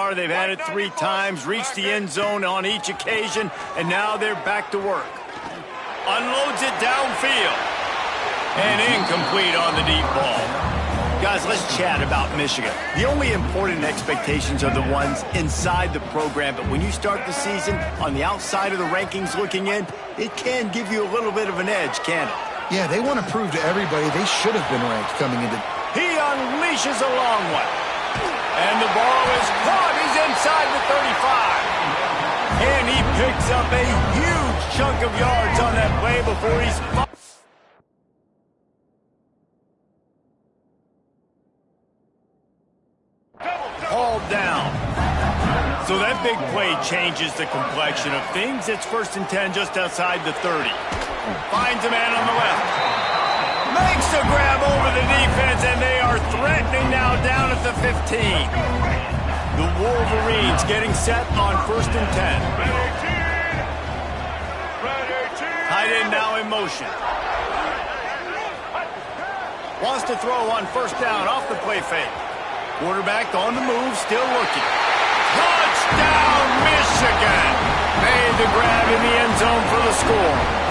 They've had it 3 times, reached the end zone on each occasion, and now they're back to work. Unloads it downfield. And incomplete on the deep ball. Guys, let's chat about Michigan. The only important expectations are the ones inside the program, but when you start the season on the outside of the rankings looking in, it can give you a little bit of an edge, can't it? Yeah, they want to prove to everybody they should have been ranked coming into... He unleashes a long one. And the ball is caught. He's inside the 35. And he picks up a huge chunk of yards on that play before he's... hauled down. So that big play changes the complexion of things. It's 1st and 10 just outside the 30. Finds a man on the left. Makes a grab over the defense, and they are threatening now down at the 15. The Wolverines getting set on 1st and 10. Tight end now in motion. Wants to throw on 1st down off the play fake. Quarterback on the move, still looking. Touchdown, Michigan! Made the grab in the end zone for the score.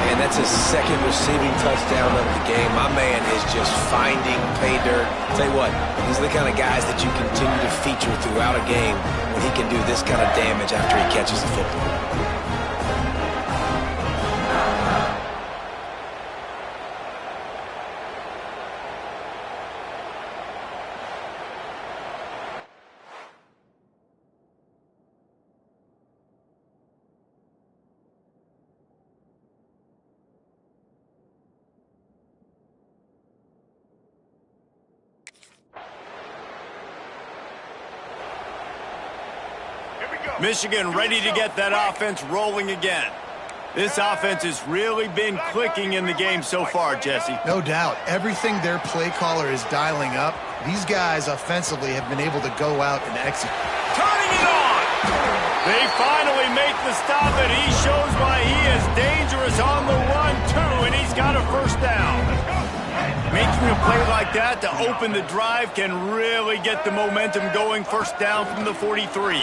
And that's his 2nd receiving touchdown of the game. My man is just finding pay dirt. Tell you what, these are the kind of guys that you continue to feature throughout a game when he can do this kind of damage after he catches the football. Michigan ready to get that offense rolling again. This offense has really been clicking in the game so far, Jesse. No doubt. Everything their play caller is dialing up, these guys offensively have been able to go out and execute. Turning it on! They finally make the stop, and he shows why he is dangerous on the run, too, and he's got a 1st down. Making a play like that to open the drive can really get the momentum going. 1st down from the 43.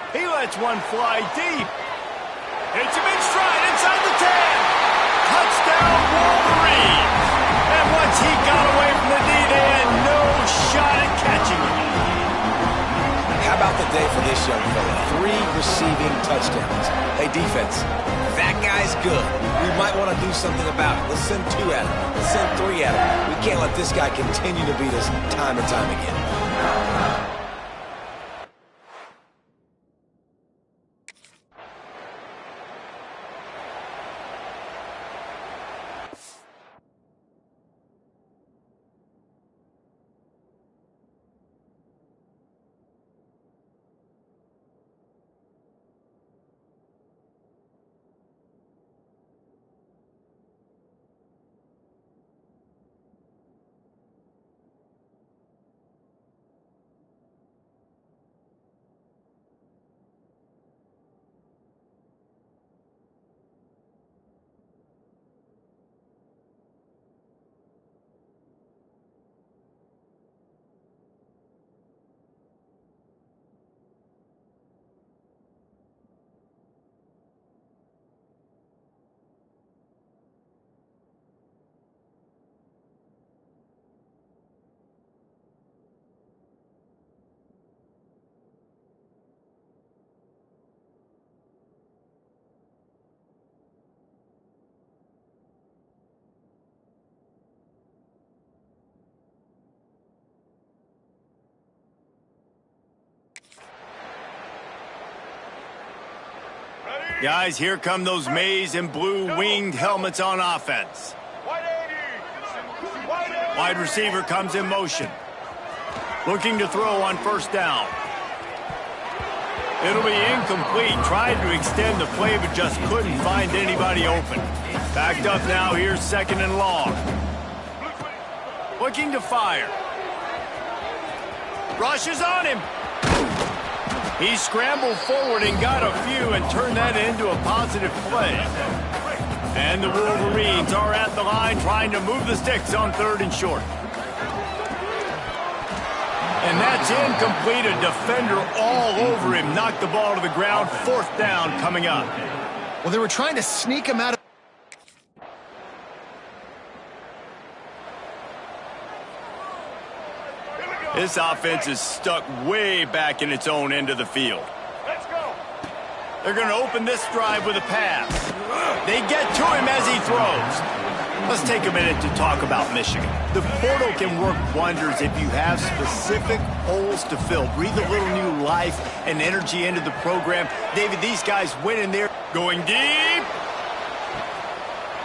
He lets one fly deep. Hits him in stride inside the 10. Touchdown, Wolverines. And once he got away from the D, they had no shot at catching him. How about the day for this young fella? 3 receiving touchdowns. Hey, defense, that guy's good. We might want to do something about it. Let's send 2 at him. Let's send 3 at him. We can't let this guy continue to beat us time and time again. Guys, here come those maize and blue winged helmets on offense. Wide receiver comes in motion. Looking to throw on first down. It'll be incomplete. Tried to extend the play, but just couldn't find anybody open. Backed up now. Here's second and long. Looking to fire. Rushes on him. He scrambled forward and got a few and turned that into a positive play. And the Wolverines are at the line trying to move the sticks on third and short. And that's incomplete. A defender all over him. Knocked the ball to the ground. Fourth down coming up. Well, they were trying to sneak him out of... This offense is stuck way back in its own end of the field. Let's go. They're going to open this drive with a pass. They get to him as he throws. Let's take a minute to talk about Michigan. The portal can work wonders if you have specific holes to fill. Breathe a little new life and energy into the program. David, these guys went in there going deep.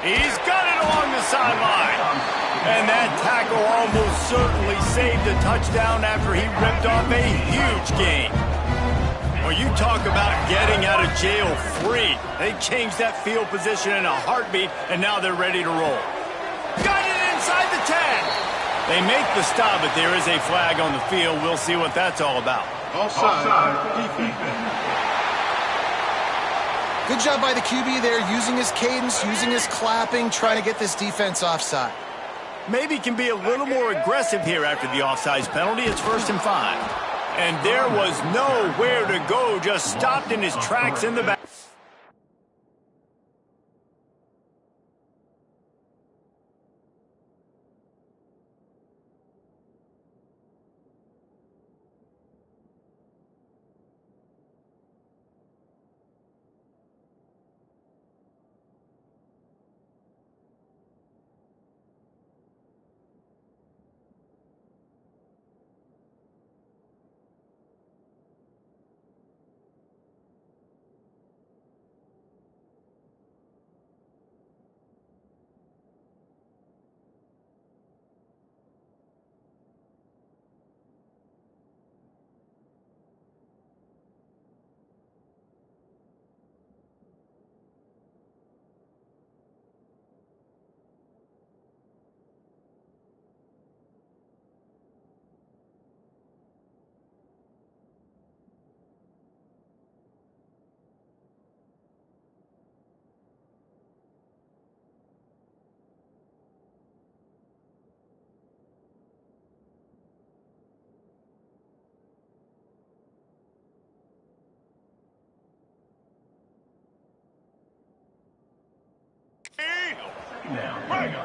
He's got it along the sideline. And that tackle almost certainly saved a touchdown after he ripped off a huge gain. Well, you talk about getting out of jail free. They changed that field position in a heartbeat, and now they're ready to roll. Got it inside the 10. They make the stop, but there is a flag on the field. We'll see what that's all about. Offside. Defense. Good job by the QB there, using his cadence, using his clapping, trying to get this defense offside. Maybe can be a little more aggressive here after the offsides penalty. It's 1st and 5. And there was nowhere to go, just stopped in his tracks in the back.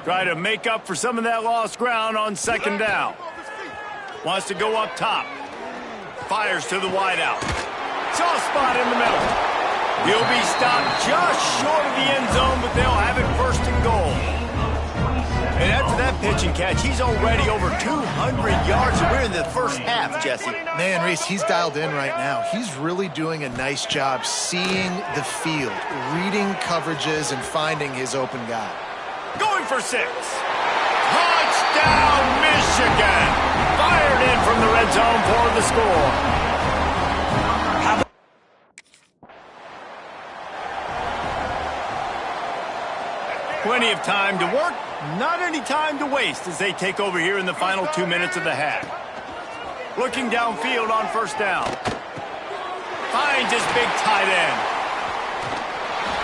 Try to make up for some of that lost ground on second down. Wants to go up top. Fires to the wideout. Soft spot in the middle. He'll be stopped just short of the end zone, but they'll have it 1st and goal. And after that pitch and catch, he's already over 200 yards. We're in the first half, Jesse. Man, Reese, he's dialed in right now. He's really doing a nice job seeing the field, reading coverages, and finding his open guy. Going for 6. Touchdown, Michigan! Fired in from the red zone for the score. Plenty of time to work, not any time to waste as they take over here in the final 2 minutes of the half. Looking downfield on first down. Finds his big tight end.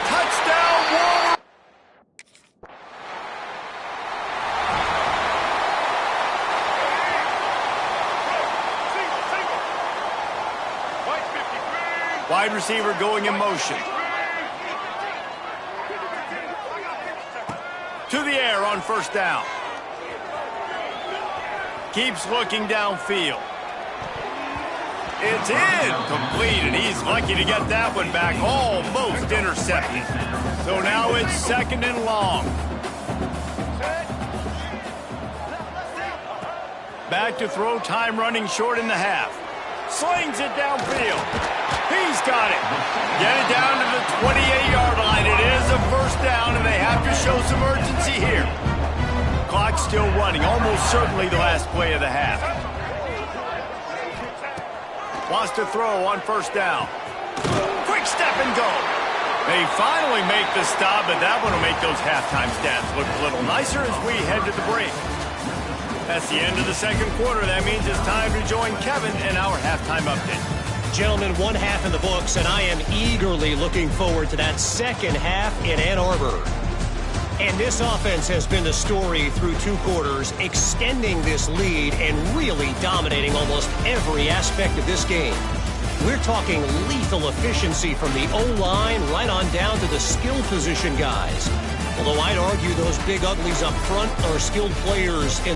Touchdown, Wolverines! Wide receiver going in motion. To the air on first down. Keeps looking downfield. It's incomplete, and he's lucky to get that one back. Almost intercepted. So now it's 2nd and long. Back to throw, time running short in the half. Slings it downfield. He's got it. Get it down to the 28-yard line. It is a first down, and they have to show some urgency here. Clock's still running, almost certainly the last play of the half. Wants to throw on first down. Quick step and go. They finally make the stop, but that one will make those halftime stats look a little nicer as we head to the break. That's the end of the second quarter. That means it's time to join Kevin in our halftime update. Gentlemen, one half in the books, and I am eagerly looking forward to that second half in Ann Arbor. And this offense has been the story through 2 quarters, extending this lead and really dominating almost every aspect of this game. We're talking lethal efficiency from the O-line right on down to the skill position guys. Although I'd argue those big uglies up front are skilled players in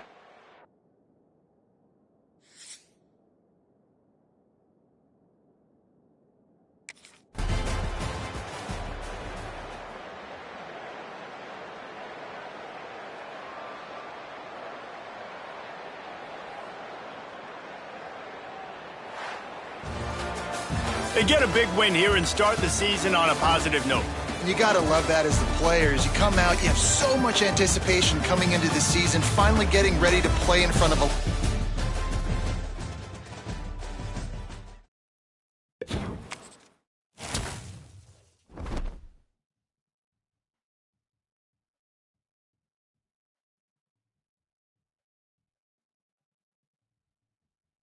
They get a big win here and start the season on a positive note. You got to love that as the players. You come out, you have so much anticipation coming into the season, finally getting ready to play in front of a